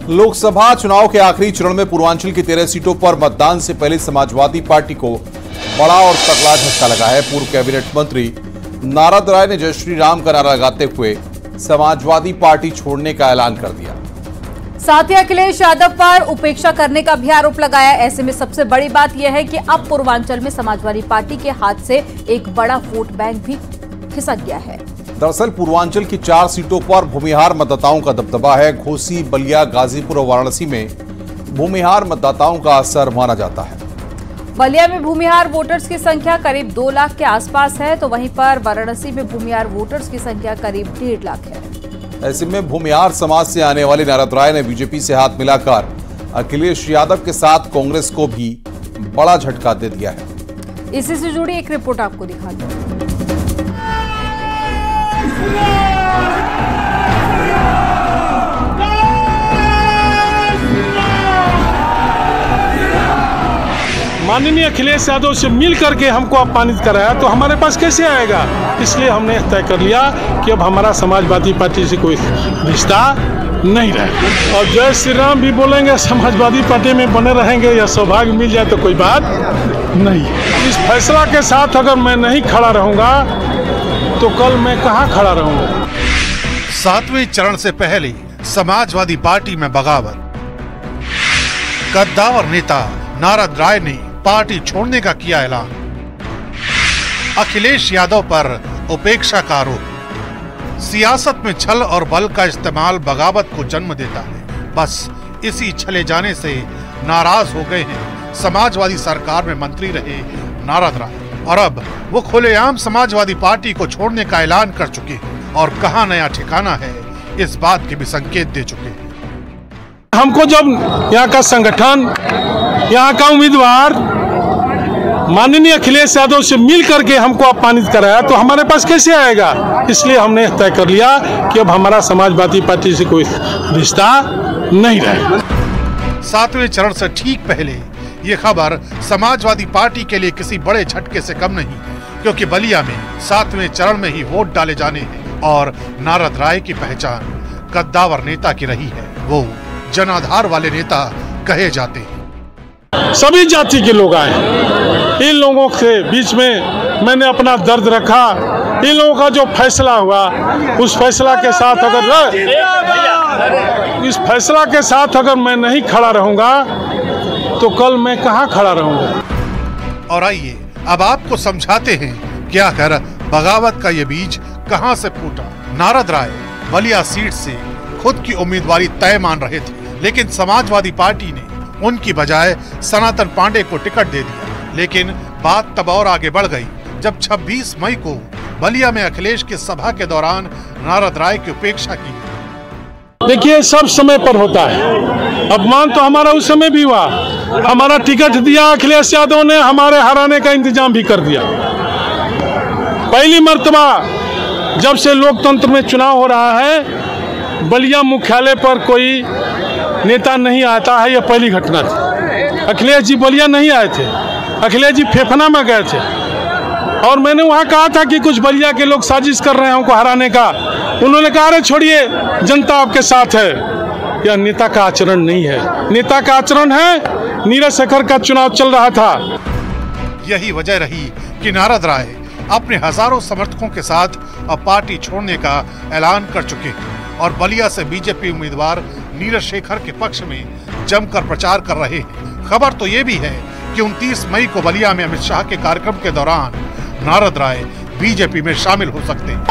लोकसभा चुनाव के आखिरी चरण में पूर्वांचल की 13 सीटों पर मतदान से पहले समाजवादी पार्टी को बड़ा और तगड़ा झटका लगा है। पूर्व कैबिनेट मंत्री नारद राय ने जय श्री राम का नारा लगाते हुए समाजवादी पार्टी छोड़ने का ऐलान कर दिया। साथ ही अखिलेश यादव पर उपेक्षा करने का भी आरोप लगाया। ऐसे में सबसे बड़ी बात यह है कि अब पूर्वांचल में समाजवादी पार्टी के हाथ से एक बड़ा वोट बैंक भी खिसक गया है। दरअसल पूर्वांचल की 4 सीटों पर भूमिहार मतदाताओं का दबदबा है। घोसी, बलिया, गाजीपुर और वाराणसी में भूमिहार मतदाताओं का असर माना जाता है। बलिया में भूमिहार वोटर्स की संख्या करीब 2 लाख के आसपास है, तो वहीं पर वाराणसी में भूमिहार वोटर्स की संख्या करीब 1.5 लाख है। ऐसे में भूमिहार समाज से आने वाले नारद राय ने बीजेपी से हाथ मिलाकर अखिलेश यादव के साथ कांग्रेस को भी बड़ा झटका दे दिया है। इसी से जुड़ी एक रिपोर्ट आपको दिखाते हैं। माननीय अखिलेश यादव से मिल करके हमको अपमानित कराया तो हमारे पास कैसे आएगा। इसलिए हमने तय कर लिया कि अब हमारा समाजवादी पार्टी से कोई रिश्ता नहीं रहे। और जय श्री राम भी बोलेंगे, समाजवादी पार्टी में बने रहेंगे, या सौभाग्य मिल जाए तो कोई बात नहीं। इस फैसला के साथ अगर मैं नहीं खड़ा रहूंगा तो कल मैं कहां खड़ा रहूंगा। 7वें चरण से पहले समाजवादी पार्टी में बगावत। कद्दावर नेता नारद राय ने पार्टी छोड़ने का किया ऐलान। अखिलेश यादव पर उपेक्षा का आरोप। सियासत में छल और बल का इस्तेमाल बगावत को जन्म देता है। बस इसी छले जाने से नाराज हो गए हैं समाजवादी सरकार में मंत्री रहे नारद राय, और अब वो खुलेआम समाजवादी पार्टी को छोड़ने का ऐलान कर चुके हैं और कहां नया ठिकाना है इस बात के भी संकेत दे चुके हैं। हमको जब यहाँ का संगठन, यहाँ का उम्मीदवार माननीय अखिलेश यादव से मिल करके हमको अपमानित कराया तो हमारे पास कैसे आएगा। इसलिए हमने तय कर लिया कि अब हमारा समाजवादी पार्टी से कोई रिश्ता नहीं रहे। 7वें चरण से ठीक पहले ये खबर समाजवादी पार्टी के लिए किसी बड़े झटके से कम नहीं, क्योंकि बलिया में 7वें चरण में ही वोट डाले जाने हैं और नारद राय की पहचान कद्दावर नेता की रही है। वो जनाधार वाले नेता कहे जाते हैं। सभी जाति के लोग आए, इन लोगों के बीच में मैंने अपना दर्द रखा। इन लोगों का जो फैसला हुआ उस फैसला के साथ अगर मैं नहीं खड़ा रहूंगा तो कल मैं कहां खड़ा रहूंगा। और आइए अब आपको समझाते हैं कि आखिर बगावत का ये बीज कहां से फूटा। नारद राय बलिया सीट से खुद की उम्मीदवारी तय मान रहे थे, लेकिन समाजवादी पार्टी ने उनकी बजाय सनातन पांडे को टिकट दे दिया। लेकिन बात तब और आगे बढ़ गई जब 26 मई को बलिया में अखिलेश की सभा के दौरान नारद राय की उपेक्षा की। देखिए, सब समय पर होता है। अपमान तो हमारा उस समय भी हुआ। हमारा टिकट दिया अखिलेश यादव ने, हमारे हराने का इंतजाम भी कर दिया। पहली मर्तबा जब से लोकतंत्र में चुनाव हो रहा है, बलिया मुख्यालय पर कोई नेता नहीं आता है, यह पहली घटना थी। अखिलेश जी बलिया नहीं आए थे, अखिलेश जी फेफना में गए थे और मैंने वहां कहा था कि कुछ बलिया के लोग साजिश कर रहे हैं हमको हराने का। उन्होंने कहा, अरे छोड़िए, जनता आपके साथ है। यह नेता का आचरण नहीं है। नेता का आचरण है, नीरज शेखर का चुनाव चल रहा था। यही वजह रही कि नारद राय अपने हजारों समर्थकों के साथ अब पार्टी छोड़ने का ऐलान कर चुके हैं और बलिया से बीजेपी उम्मीदवार नीरज शेखर के पक्ष में जमकर प्रचार कर रहे हैं। खबर तो ये भी है कि 29 मई को बलिया में अमित शाह के कार्यक्रम के दौरान नारद राय बीजेपी में शामिल हो सकते हैं।